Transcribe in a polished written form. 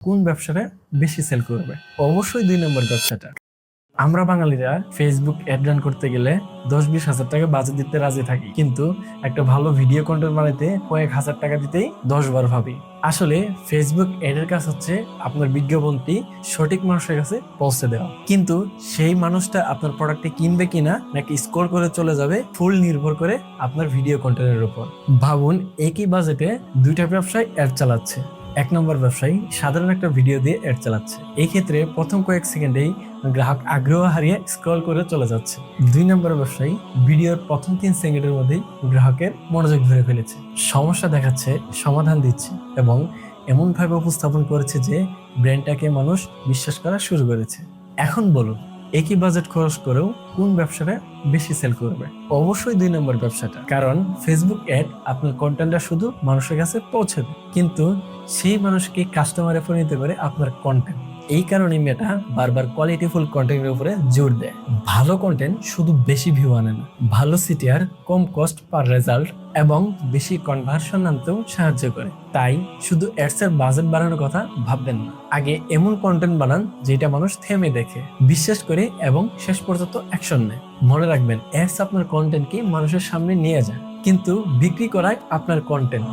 কোন ব্যবসাটা বেশি সেল করবে? অবশ্যই 2 নম্বর ব্যবসাটা। আমরা বাঙালিরা ফেসবুক অ্যাড রান করতে গেলে 10-20 হাজার টাকা বাজেট দিতে রাজি থাকি, কিন্তু একটা ভালো ভিডিও কন্টেন্ট বানাইতে কয়েক হাজার টাকা দিতেই 10 বার ভাবি। আসলে ফেসবুক অ্যাডের কাজ হচ্ছে আপনার বিজ্ঞাপনটি সঠিক মানুষের কাছে পৌঁছে দেওয়া, কিন্তু সেই মানুষটা আপনার প্রোডাক্টটি কিনবে কিনা নাকি স্কোর করে চলে যাবে ফুল নির্ভর করে আপনার ভিডিও কন্টেন্টের উপর। ভাবুন, একই বাজেটে দুইটা ব্যবসায় অ্যাড চালাচ্ছে। 1 নম্বর ব্যবসায়ী সাধারণ একটা ভিডিও দিয়ে অ্যাড চালাচ্ছে, এই ক্ষেত্রে প্রথম কয়েক সেকেন্ডেই গ্রাহক আগ্রহ হারিয়ে স্ক্রল করে চলে যাচ্ছে। 2 নম্বর ব্যবসায়ী ভিডিওর প্রথম 3 সেকেন্ডের মধ্যেই গ্রাহকের মনোযোগ ধরে ফেলেছে, সমস্যা দেখাচ্ছে, সমাধান দিচ্ছে এবং এমন ভাবে উপস্থাপন করেছে যে ব্র্যান্ডটাকে মানুষ বিশ্বাস করা শুরু করেছে। এখন বলুন, একই বাজেট খরচ করেও কোন ব্যবসাটা বেশি সেল করবে? অবশ্যই 2 নম্বর ব্যবসাটা, কারণ ফেসবুক অ্যাড আপনার কন্টেন্টটা শুধু মানুষের কাছে পৌঁছে দেয়, কিন্তু সেই মানুষকে কাস্টমারে পরিণত করে আপনার কন্টেন্ট। এই কারণে মেটা বারবার কোয়ালিটিফুল কন্টেন্টের উপরে জোর দেয়। ভালো কন্টেন্ট শুধু বেশি ভিউ আনে না, ভালো সিটিআর, কম কস্ট পার রেজাল্ট এবং বেশি কনভার্সন আনতেও সাহায্য করে। তাই শুধু অ্যাডস এর বাজেট বাড়ানোর কথা ভাববেন না, আগে এমন কন্টেন্ট বানান যেটা মানুষ থেমে দেখে, বিশ্বাস করে এবং শেষ পর্যন্ত অ্যাকশন নেয়। মনে রাখবেন, অ্যাডস আপনার কন্টেন্টকে মানুষের সামনে নিয়ে যায়, কিন্তু বিক্রি করায় আপনার কন্টেন্ট।